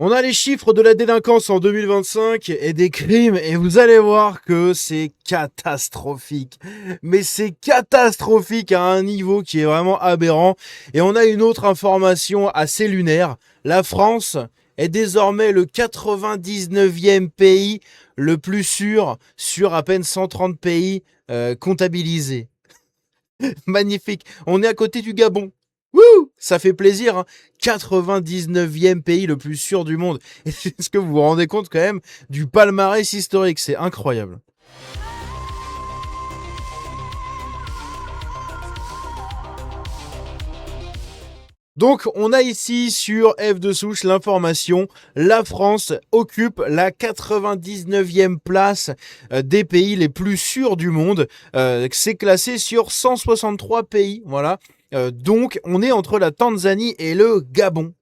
On a les chiffres de la délinquance en 2025 et des crimes et vous allez voir que c'est catastrophique. Mais c'est catastrophique à un niveau qui est vraiment aberrant. Et on a une autre information assez lunaire. La France est désormais le 99e pays le plus sûr sur à peine 130 pays comptabilisés. Magnifique. On est à côté du Gabon. Wouh, ça fait plaisir, hein. 99e pays le plus sûr du monde. Est-ce que vous vous rendez compte quand même du palmarès historique? C'est incroyable. Donc, on a ici sur F de souche l'information, la France occupe la 99e place des pays les plus sûrs du monde. C'est classé sur 163 pays, voilà. Donc, on est entre la Tanzanie et le Gabon.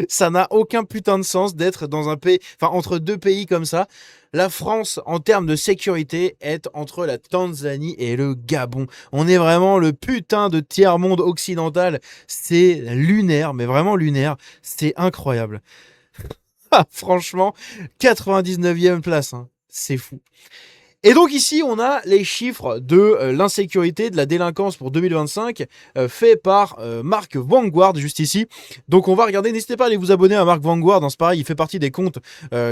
Ça n'a aucun putain de sens d'être dans un pays, enfin entre deux pays comme ça. La France, en termes de sécurité, est entre la Tanzanie et le Gabon. On est vraiment le putain de tiers-monde occidental. C'est lunaire, mais vraiment lunaire. C'est incroyable. Ah, franchement, 99e place, hein. C'est fou. Et donc ici, on a les chiffres de l'insécurité, de la délinquance pour 2025, fait par Mark Vanguard, juste ici. Donc on va regarder, n'hésitez pas à aller vous abonner à Mark Vanguard, hein, c'est pareil, il fait partie des comptes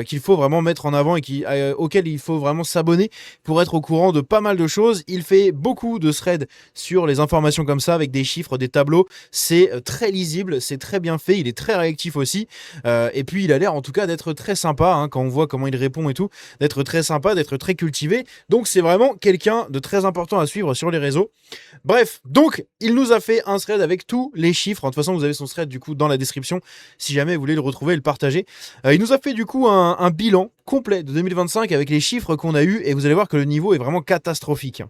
qu'il faut vraiment mettre en avant et auxquels il faut vraiment s'abonner pour être au courant de pas mal de choses. Il fait beaucoup de threads sur les informations comme ça, avec des chiffres, des tableaux. C'est très lisible, c'est très bien fait, il est très réactif aussi. Et puis il a l'air en tout cas d'être très sympa, hein, quand on voit comment il répond et tout, d'être très sympa, d'être très cultivé. Donc c'est vraiment quelqu'un de très important à suivre sur les réseaux. Bref, donc il nous a fait un thread avec tous les chiffres. De toute façon, vous avez son thread du coup dans la description si jamais vous voulez le retrouver et le partager. Il nous a fait du coup un bilan complet de 2025 avec les chiffres qu'on a eu et vous allez voir que le niveau est vraiment catastrophique.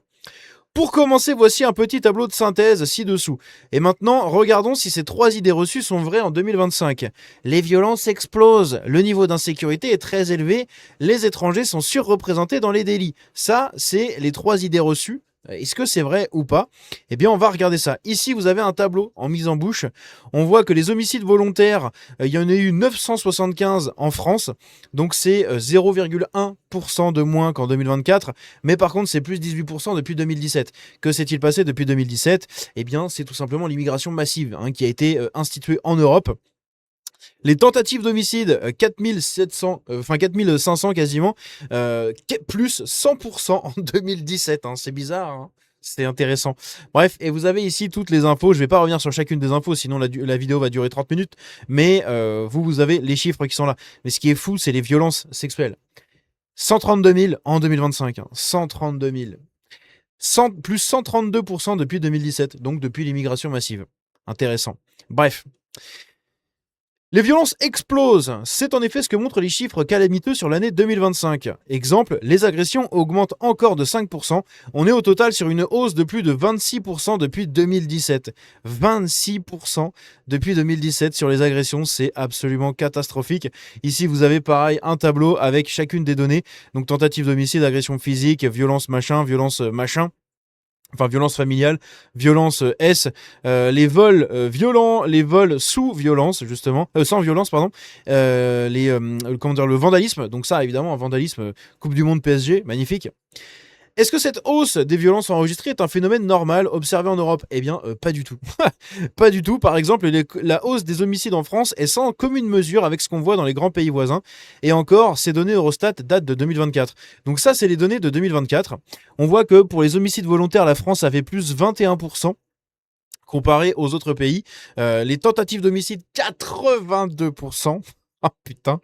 Pour commencer, voici un petit tableau de synthèse ci-dessous. Et maintenant, regardons si ces trois idées reçues sont vraies en 2025. Les violences explosent, le niveau d'insécurité est très élevé, les étrangers sont surreprésentés dans les délits. Ça, c'est les trois idées reçues. Est-ce que c'est vrai ou pas? Eh bien, on va regarder ça. Ici, vous avez un tableau en mise en bouche. On voit que les homicides volontaires, il y en a eu 975 en France. Donc, c'est 0,1% de moins qu'en 2024. Mais par contre, c'est plus 18% depuis 2017. Que s'est-il passé depuis 2017? Eh bien, c'est tout simplement l'immigration massive, hein, qui a été instituée en Europe. Les tentatives d'homicide, 4700, 4500 quasiment, plus 100% en 2017. Hein, c'est bizarre, hein. C'est intéressant. Bref, et vous avez ici toutes les infos. Je ne vais pas revenir sur chacune des infos, sinon la vidéo va durer 30 minutes. Mais vous avez les chiffres qui sont là. Mais ce qui est fou, c'est les violences sexuelles. 132 000 en 2025. Hein, 132 000. Plus 132% depuis 2017, donc depuis l'immigration massive. Intéressant. Bref. Les violences explosent. C'est en effet ce que montrent les chiffres calamiteux sur l'année 2025. Exemple, les agressions augmentent encore de 5%. On est au total sur une hausse de plus de 26% depuis 2017. 26% depuis 2017 sur les agressions, c'est absolument catastrophique. Ici, vous avez pareil un tableau avec chacune des données. Donc tentative d'homicide, agression physique, violence machin. Enfin, violence familiale, violence S, les vols violents, les vols sous violence, justement, sans violence, pardon, comment dire, le vandalisme, donc ça, évidemment, un vandalisme, Coupe du Monde PSG, magnifique. Est-ce que cette hausse des violences enregistrées est un phénomène normal observé en Europe? Eh bien, pas du tout. Pas du tout. Par exemple, la hausse des homicides en France est sans commune mesure avec ce qu'on voit dans les grands pays voisins. Et encore, ces données Eurostat datent de 2024. Donc ça, c'est les données de 2024. On voit que pour les homicides volontaires, la France avait plus 21%. Comparé aux autres pays, les tentatives d'homicide, 82%. Oh putain.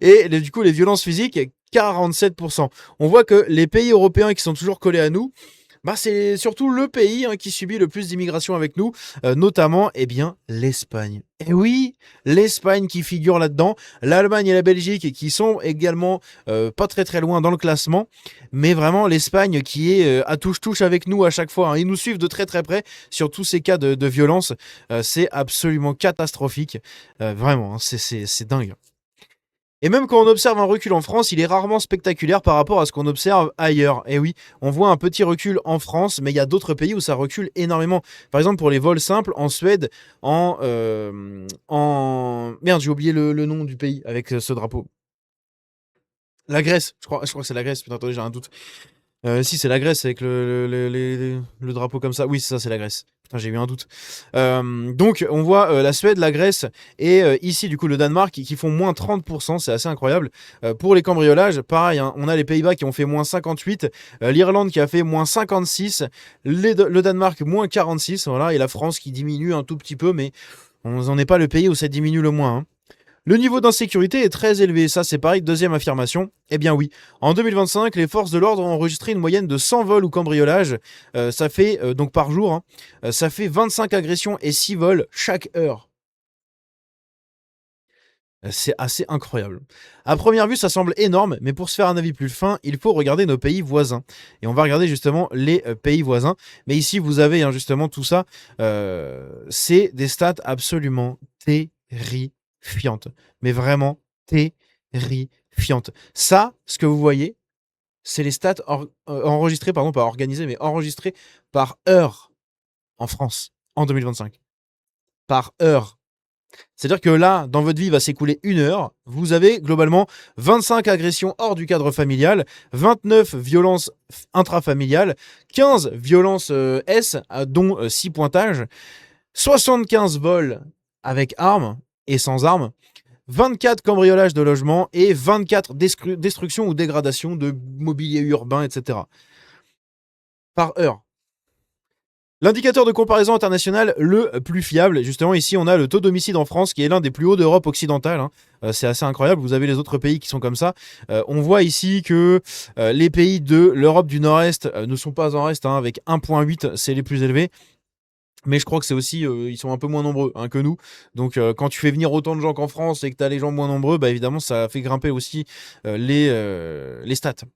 Et du coup, les violences physiques, 47%. On voit que les pays européens qui sont toujours collés à nous, bah c'est surtout le pays, hein, qui subit le plus d'immigration avec nous, notamment eh bien l'Espagne. Et oui, l'Espagne qui figure là-dedans, l'Allemagne et la Belgique qui sont également pas très très loin dans le classement, mais vraiment l'Espagne qui est à touche-touche avec nous à chaque fois, hein. Ils nous suivent de très très près sur tous ces cas de violence. C'est absolument catastrophique, vraiment, hein, c'est dingue. Et même quand on observe un recul en France, il est rarement spectaculaire par rapport à ce qu'on observe ailleurs. Et oui, on voit un petit recul en France, mais il y a d'autres pays où ça recule énormément. Par exemple, pour les vols simples, en Suède, Merde, j'ai oublié le nom du pays avec ce drapeau. La Grèce, je crois que c'est la Grèce. Putain, attendez, j'ai un doute. Si, c'est la Grèce avec le drapeau comme ça. Oui, c'est ça, c'est la Grèce. Putain, j'ai eu un doute. Donc, on voit la Suède, la Grèce et ici, du coup, le Danemark qui font moins 30%. C'est assez incroyable. Pour les cambriolages, pareil, hein, on a les Pays-Bas qui ont fait moins 58, l'Irlande qui a fait moins 56, le Danemark moins 46, voilà, et la France qui diminue un tout petit peu, mais on n'en est pas le pays où ça diminue le moins, hein. Le niveau d'insécurité est très élevé, ça c'est pareil, deuxième affirmation. Eh bien oui, en 2025, les forces de l'ordre ont enregistré une moyenne de 100 vols ou cambriolages, ça fait, donc par jour, hein, ça fait 25 agressions et 6 vols chaque heure. C'est assez incroyable. À première vue, ça semble énorme, mais pour se faire un avis plus fin, il faut regarder nos pays voisins. Et on va regarder justement les pays voisins. Mais ici, vous avez hein, justement tout ça. C'est des stats absolument terrifiantes. Mais vraiment terrifiantes. Ça, ce que vous voyez, c'est les stats enregistrées, pardon, pas organisées, mais enregistrées par heure en France en 2025. Par heure. C'est-à-dire que là, dans votre vie, il va s'écouler 1 heure. Vous avez globalement 25 agressions hors du cadre familial, 29 violences intrafamiliales, 15 violences S, dont 6 pointages, 75 vols avec armes et sans armes, 24 cambriolages de logements et 24 destructions ou dégradations de mobilier urbain, etc. Par heure. L'indicateur de comparaison international le plus fiable, justement ici on a le taux d'homicide en France qui est l'un des plus hauts d'Europe occidentale, hein. C'est assez incroyable, vous avez les autres pays qui sont comme ça. On voit ici que les pays de l'Europe du Nord-Est ne sont pas en reste, hein, avec 1,8, c'est les plus élevés. Mais je crois que c'est aussi, ils sont un peu moins nombreux hein, que nous. Donc quand tu fais venir autant de gens qu'en France et que tu as les gens moins nombreux, bah évidemment ça fait grimper aussi les stats.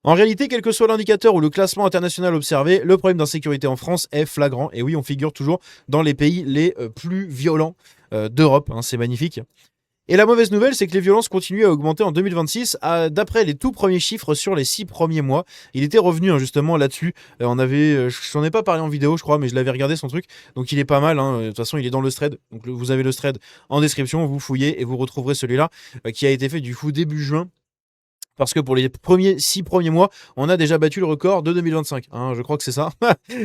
En réalité, quel que soit l'indicateur ou le classement international observé, le problème d'insécurité en France est flagrant. Et oui, on figure toujours dans les pays les plus violents d'Europe, hein, c'est magnifique. Et la mauvaise nouvelle, c'est que les violences continuent à augmenter en 2026. D'après les tout premiers chiffres sur les 6 premiers mois, il était revenu hein, justement là-dessus. Je n'en ai pas parlé en vidéo, je crois, mais je l'avais regardé son truc. Donc il est pas mal, hein. De toute façon, il est dans le thread. Donc vous avez le thread en description, vous fouillez et vous retrouverez celui-là qui a été fait du coup début juin. Parce que pour les 6 premiers mois, on a déjà battu le record de 2025. Hein, je crois que c'est ça.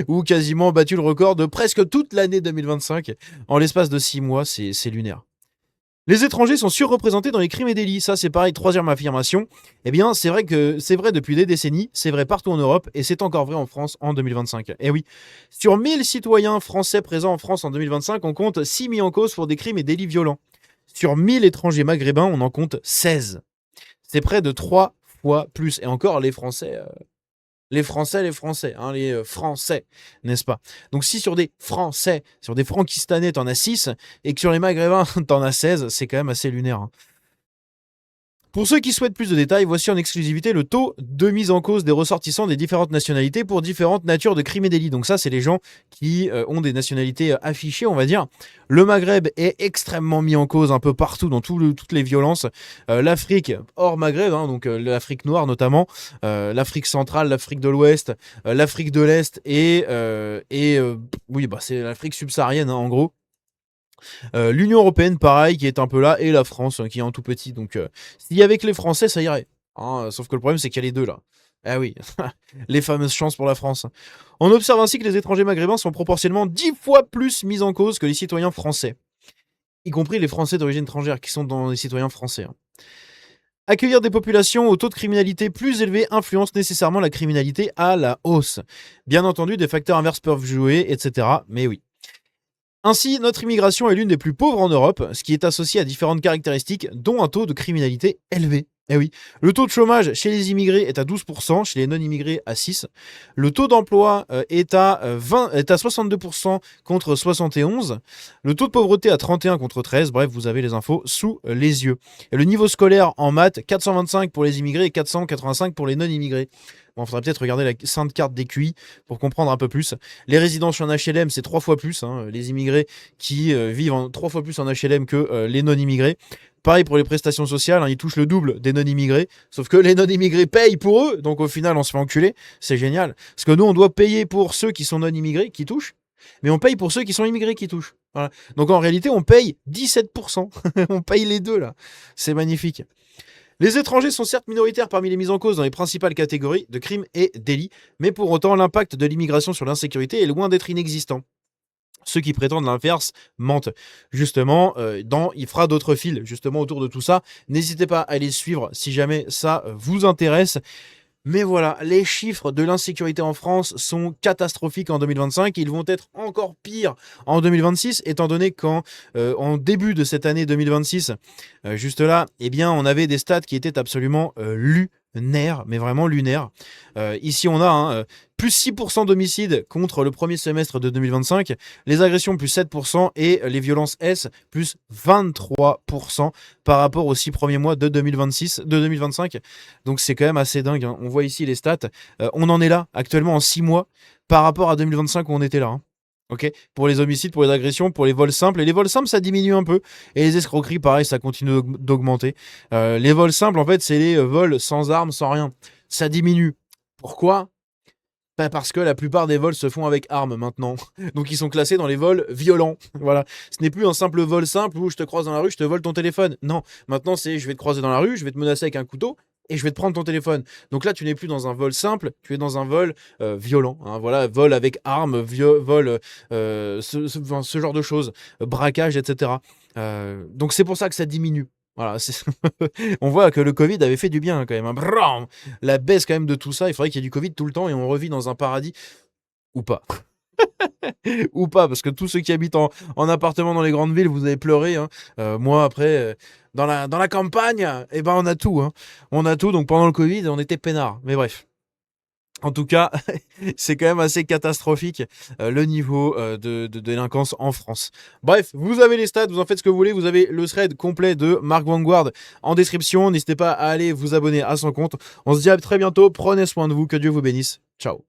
Ou quasiment battu le record de presque toute l'année 2025. En l'espace de 6 mois, c'est lunaire. Les étrangers sont surreprésentés dans les crimes et délits. Ça, c'est pareil, troisième affirmation. Eh bien, c'est vrai depuis des décennies, c'est vrai partout en Europe, et c'est encore vrai en France en 2025. Eh oui, sur 1000 citoyens français présents en France en 2025, on compte 6 mis en cause pour des crimes et délits violents. Sur 1000 étrangers maghrébins, on en compte 16. C'est près de 3 fois plus. Et encore, les Français, hein, les Français, n'est-ce pas? Donc si sur des Français, sur des Frankistanais, t'en as 6, et que sur les Maghrébins, t'en as 16, c'est quand même assez lunaire, hein. Pour ceux qui souhaitent plus de détails, voici en exclusivité le taux de mise en cause des ressortissants des différentes nationalités pour différentes natures de crimes et délits. Donc ça, c'est les gens qui ont des nationalités affichées, on va dire. Le Maghreb est extrêmement mis en cause un peu partout dans toutes les violences. L'Afrique, hors Maghreb, hein, donc l'Afrique noire notamment, l'Afrique centrale, l'Afrique de l'Ouest, l'Afrique de l'Est oui, bah, c'est l'Afrique subsaharienne hein, en gros. L'Union Européenne, pareil, qui est un peu là, et la France, qui est un tout petit. Donc, s'il y avait que les Français, ça irait, hein, sauf que le problème, c'est qu'il y a les deux là. Ah oui, les fameuses chances pour la France. On observe ainsi que les étrangers maghrébins sont proportionnellement 10 fois plus mis en cause que les citoyens français, y compris les Français d'origine étrangère qui sont dans les citoyens français, hein. Accueillir des populations au taux de criminalité plus élevé influence nécessairement la criminalité à la hausse. Bien entendu, des facteurs inverses peuvent jouer, etc. Mais oui. Ainsi, notre immigration est l'une des plus pauvres en Europe, ce qui est associé à différentes caractéristiques, dont un taux de criminalité élevé. Eh oui, le taux de chômage chez les immigrés est à 12%, chez les non-immigrés à 6%. Le taux d'emploi est à 62% contre 71%. Le taux de pauvreté à 31% contre 13%. Bref, vous avez les infos sous les yeux. Et le niveau scolaire en maths, 425 pour les immigrés et 485 pour les non-immigrés. Bon, faudrait peut-être regarder la sainte carte des QI pour comprendre un peu plus. Les résidents en HLM, c'est 3 fois plus. Hein, les immigrés qui vivent 3 fois plus en HLM que les non-immigrés. Pareil pour les prestations sociales, hein, ils touchent le double des non-immigrés, sauf que les non-immigrés payent pour eux, donc au final on se fait enculer, c'est génial. Parce que nous on doit payer pour ceux qui sont non-immigrés, qui touchent, mais on paye pour ceux qui sont immigrés qui touchent. Voilà. Donc en réalité on paye 17%, on paye les deux là, c'est magnifique. Les étrangers sont certes minoritaires parmi les mises en cause dans les principales catégories de crimes et délits, mais pour autant l'impact de l'immigration sur l'insécurité est loin d'être inexistant. Ceux qui prétendent l'inverse mentent. Justement, il fera d'autres fils justement autour de tout ça. N'hésitez pas à les suivre si jamais ça vous intéresse. Mais voilà, les chiffres de l'insécurité en France sont catastrophiques en 2025. Ils vont être encore pires en 2026, étant donné qu'en début de cette année 2026, juste là, eh bien, on avait des stats qui étaient absolument lunaires, mais vraiment lunaires. Ici, on a plus 6% d'homicides contre le premier semestre de 2025, les agressions plus 7% et les violences S plus 23% par rapport aux 6 premiers mois de 2025. Donc c'est quand même assez dingue, hein. On voit ici les stats. On en est là actuellement en 6 mois par rapport à 2025 où on était là, hein. Ok, pour les homicides, pour les agressions, pour les vols simples. Et les vols simples, ça diminue un peu. Et les escroqueries, pareil, ça continue d'augmenter. Les vols simples, en fait, c'est les vols sans armes, sans rien. Ça diminue. Pourquoi ? Parce que la plupart des vols se font avec armes maintenant. Donc ils sont classés dans les vols violents. Voilà. Ce n'est plus un simple vol simple où je te croise dans la rue, je te vole ton téléphone. Non. Maintenant, c'est je vais te croiser dans la rue, je vais te menacer avec un couteau et je vais te prendre ton téléphone. Donc là, tu n'es plus dans un vol simple, tu es dans un vol violent. Hein. Voilà, vol avec armes, vol, ce genre de choses, braquage, etc. Donc c'est pour ça que ça diminue. Voilà, on voit que le Covid avait fait du bien quand même, hein. Bram, la baisse quand même de tout ça, il faudrait qu'il y ait du Covid tout le temps et on revit dans un paradis. Ou pas. Ou pas, parce que tous ceux qui habitent en appartement dans les grandes villes, vous avez pleuré, hein. Moi, après, dans la campagne, eh ben, on a tout, hein. On a tout, donc pendant le Covid, on était peinards. Mais bref. En tout cas, c'est quand même assez catastrophique le niveau de délinquance en France. Bref, vous avez les stats, vous en faites ce que vous voulez. Vous avez le thread complet de Mark Vanguard en description. N'hésitez pas à aller vous abonner à son compte. On se dit à très bientôt. Prenez soin de vous. Que Dieu vous bénisse. Ciao.